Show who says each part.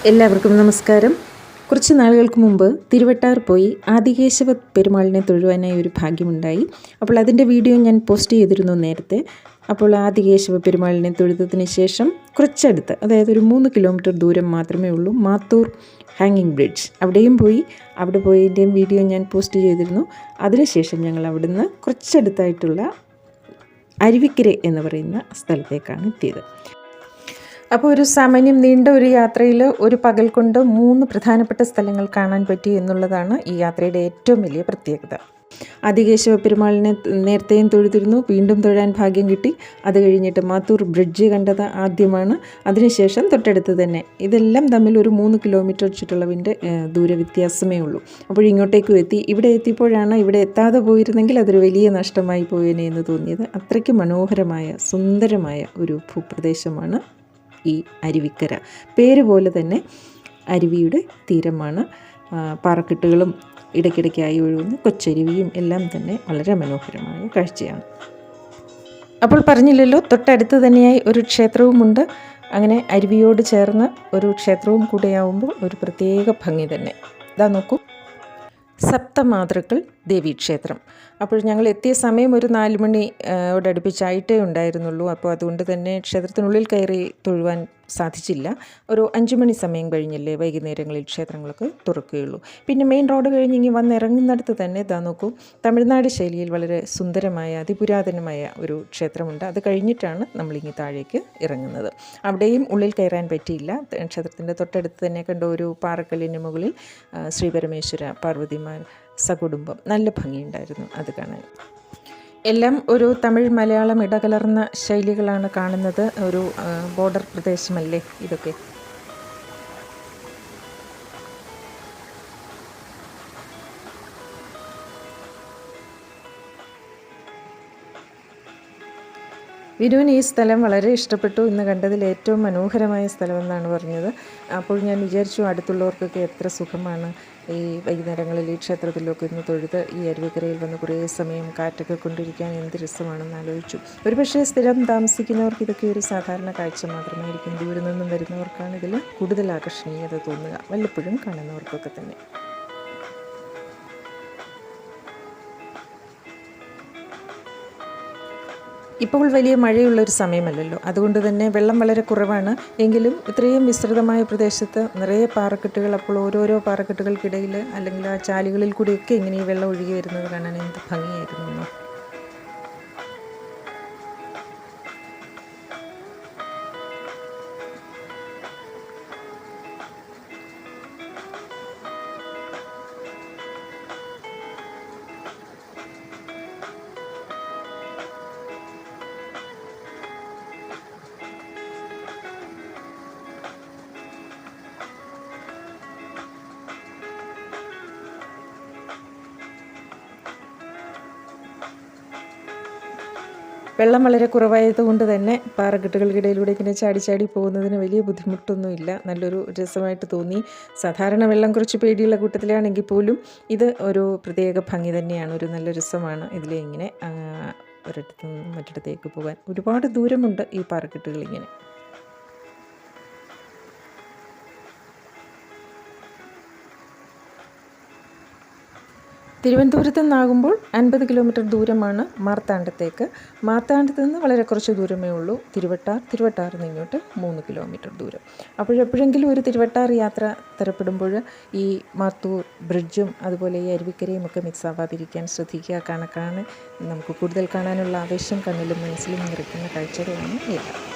Speaker 1: എല്ലാവർക്കും നമസ്കാരം. കുറച്ച് നാളുകൾക്ക് മുമ്പ് തിരുവട്ടാർ പോയി ആദികേശവ പെരുമാളിനെ തൊഴുവാനായി ഒരു ഭാഗ്യമുണ്ടായി. അപ്പോൾ അതിൻ്റെ വീഡിയോ ഞാൻ പോസ്റ്റ് ചെയ്തിരുന്നു നേരത്തെ. അപ്പോൾ ആദികേശവ പെരുമാളിനെ തൊഴുതതിന് ശേഷം കുറച്ചടുത്ത്, അതായത് ഒരു 3 കിലോമീറ്റർ ദൂരം മാത്രമേ ഉള്ളൂ, മാത്തൂർ ഹാങ്ങിങ് ബ്രിഡ്ജ്. അവിടെയും പോയി. അവിടെ പോയതിൻ്റെയും വീഡിയോ ഞാൻ പോസ്റ്റ് ചെയ്തിരുന്നു. അതിനുശേഷം ഞങ്ങൾ അവിടുന്ന് കുറച്ചടുത്തായിട്ടുള്ള അരുവിക്കര എന്ന് പറയുന്ന സ്ഥലത്തേക്കാണ് എത്തിയത്. അപ്പോൾ ഒരു സാമാന്യം നീണ്ട ഒരു യാത്രയിൽ ഒരു പകൽ കൊണ്ട് 3 പ്രധാനപ്പെട്ട സ്ഥലങ്ങൾ കാണാൻ പറ്റി എന്നുള്ളതാണ് ഈ യാത്രയുടെ ഏറ്റവും വലിയ പ്രത്യേകത. ആദികേശവ പെരുമാളിനെ നേരത്തെയും തൊഴുതിരുന്നു, വീണ്ടും തൊഴാൻ ഭാഗ്യം കിട്ടി. അത് കഴിഞ്ഞിട്ട് മാത്തൂർ ബ്രിഡ്ജ് കണ്ടത് ആദ്യമാണ്. അതിനുശേഷം തൊട്ടടുത്ത് തന്നെ, ഇതെല്ലാം തമ്മിൽ ഒരു 3 കിലോമീറ്റർ ചുറ്റളവിൻ്റെ ദൂരവ്യത്യാസമേ ഉള്ളൂ. അപ്പോൾ ഇങ്ങോട്ടേക്കും എത്തി. ഇവിടെ എത്തിയപ്പോഴാണ് ഇവിടെ എത്താതെ പോയിരുന്നെങ്കിൽ അതൊരു വലിയ നഷ്ടമായി പോയേനെ എന്ന് തോന്നിയത്. അത്രയ്ക്ക് മനോഹരമായ സുന്ദരമായ ഒരു ഭൂപ്രദേശമാണ് ഈ അരുവിക്കര. പേര് പോലെ തന്നെ അരുവിയുടെ തീരമാണ്. പാറക്കെട്ടുകളും ഇടയ്ക്കിടയ്ക്കായി ഒഴുകുന്ന കൊച്ചരുവിയും എല്ലാം തന്നെ വളരെ മനോഹരമായ കാഴ്ചയാണ്. അപ്പോൾ പറഞ്ഞില്ലല്ലോ, തൊട്ടടുത്ത് തന്നെയായി ഒരു ക്ഷേത്രവുമുണ്ട്. അങ്ങനെ അരുവിയോട് ചേർന്ന് ഒരു ക്ഷേത്രവും കൂടെയാവുമ്പോൾ ഒരു പ്രത്യേക ഭംഗി തന്നെ. ഇതാ നോക്കൂ, സപ്തമാതൃക്കൾ ദേവീക്ഷേത്രം. അപ്പോൾ ഞങ്ങൾ എത്തിയ സമയം ഒരു 4 മണിയോടടുപ്പിച്ചായിട്ടേ ഉണ്ടായിരുന്നുള്ളൂ. അപ്പോൾ അതുകൊണ്ട് തന്നെ ക്ഷേത്രത്തിനുള്ളിൽ കയറി തൊഴുവാൻ സാധിച്ചില്ല. ഒരു 5 മണി സമയം കഴിഞ്ഞല്ലേ വൈകുന്നേരങ്ങളിൽ ക്ഷേത്രങ്ങളൊക്കെ തുറക്കുകയുള്ളൂ. പിന്നെ മെയിൻ റോഡ് കഴിഞ്ഞ് ഇങ്ങനെ വന്നിറങ്ങുന്നിടത്ത് തന്നെ ഇതാ നോക്കൂ, തമിഴ്നാട് ശൈലിയിൽ വളരെ സുന്ദരമായ അതിപുരാതനമായ ഒരു ക്ഷേത്രമുണ്ട്. അത് കഴിഞ്ഞിട്ടാണ് നമ്മളിങ്ങി താഴേക്ക് ഇറങ്ങുന്നത്. അവിടെയും ഉള്ളിൽ കയറാൻ പറ്റിയില്ല. ക്ഷേത്രത്തിൻ്റെ തൊട്ടടുത്ത് തന്നെ കണ്ട ഒരു പാറക്കല്ലിന് മുകളിൽ ശ്രീ പരമേശ്വര പാർവതിമാർ സകുടുംബം, നല്ല ഭംഗിയുണ്ടായിരുന്നു അത് കാണാൻ. എല്ലാം ഒരു തമിഴ് മലയാളം ഇടകലർന്ന ശൈലികളാണ് കാണുന്നത്. ഒരു ബോർഡർ പ്രദേശമല്ലേ ഇതൊക്കെ. വിനുവിന് ഈ സ്ഥലം വളരെ ഇഷ്ടപ്പെട്ടു. ഇന്ന് കണ്ടതിൽ ഏറ്റവും മനോഹരമായ സ്ഥലമെന്നാണ് പറഞ്ഞത്. അപ്പോൾ ഞാൻ വിചാരിച്ചു, അടുത്തുള്ളവർക്കൊക്കെ എത്ര സുഖമാണ് ഈ വൈകുന്നേരങ്ങളിൽ ഈ ക്ഷേത്രത്തിലൊക്കെ ഒന്ന് തൊഴുത് ഈ അരുവിക്കരയിൽ വന്ന് കുറേ സമയം കാറ്റൊക്കെ കൊണ്ടിരിക്കാൻ എന്ത് രസമാണെന്ന് ആലോചിച്ചു. ഒരുപക്ഷേ സ്ഥിരം താമസിക്കുന്നവർക്ക് ഇതൊക്കെ ഒരു സാധാരണ കാഴ്ച മാത്രമായിരിക്കും. ദൂരെ നിന്നും വരുന്നവർക്കാണ് ഇതിൽ കൂടുതൽ ആകർഷണീയത തോന്നുക, വല്ലപ്പോഴും കാണുന്നവർക്കൊക്കെ തന്നെ. ഇപ്പോൾ വലിയ മഴയുള്ളൊരു സമയമല്ലല്ലോ, അതുകൊണ്ട് തന്നെ വെള്ളം വളരെ കുറവാണ്. എങ്കിലും ഇത്രയും വിസ്തൃതമായ പ്രദേശത്ത് നിറയെ പാറക്കെട്ടുകൾ. അപ്പോൾ ഓരോരോ പാറക്കെട്ടുകൾക്കിടയിൽ അല്ലെങ്കിൽ ആ ചാലുകളിൽ കൂടിയൊക്കെ ഇങ്ങനെ ഈ വെള്ളം ഒഴുകി വരുന്നത് കാണാൻ എന്ത് ഭംഗിയായിരുന്നു. വെള്ളം വളരെ കുറവായതുകൊണ്ട് തന്നെ പാറക്കെട്ടുകൾക്കിടയിലൂടെ ഇങ്ങനെ ചാടി പോകുന്നതിന് വലിയ ബുദ്ധിമുട്ടൊന്നുമില്ല. നല്ലൊരു രസമായിട്ട് തോന്നി. സാധാരണ വെള്ളം കുറച്ച് പേടിയുള്ള കൂട്ടത്തിലാണെങ്കിൽ പോലും ഇത് ഒരു പ്രത്യേക ഭംഗി തന്നെയാണ്. ഒരു നല്ല രസമാണ് ഇതിലെ ഇങ്ങനെ ഒരിടത്ത് നിന്ന് മറ്റിടത്തേക്ക് പോകാൻ. ഒരുപാട് ദൂരമുണ്ട് ഈ പാറക്കെട്ടുകളിങ്ങനെ. തിരുവനന്തപുരത്ത് നിന്നാകുമ്പോൾ 50 കിലോമീറ്റർ ദൂരമാണ് മാർത്താണ്ഡത്തേക്ക്. മാർത്താണ്ഡത്ത് നിന്ന് വളരെ കുറച്ച് ദൂരമേ ഉള്ളൂ തിരുവട്ടാറിൽ നിന്ന് ഇങ്ങോട്ട് 3 കിലോമീറ്റർ ദൂരം. അപ്പോഴെപ്പോഴെങ്കിലും ഒരു തിരുവട്ടാർ യാത്ര തരപ്പെടുമ്പോൾ ഈ മാത്തൂർ ബ്രിഡ്ജും അതുപോലെ ഈ അരുവിക്കരയും ഒക്കെ മിക്സ് ആവാതിരിക്കാൻ ശ്രദ്ധിക്കുക. കണക്കാണ് നമുക്ക് കൂടുതൽ കാണാനുള്ള ആവേശം കണ്ണിലും മനസ്സിലും നിറയ്ക്കുന്ന കാഴ്ചകളാണ് എല്ലാം.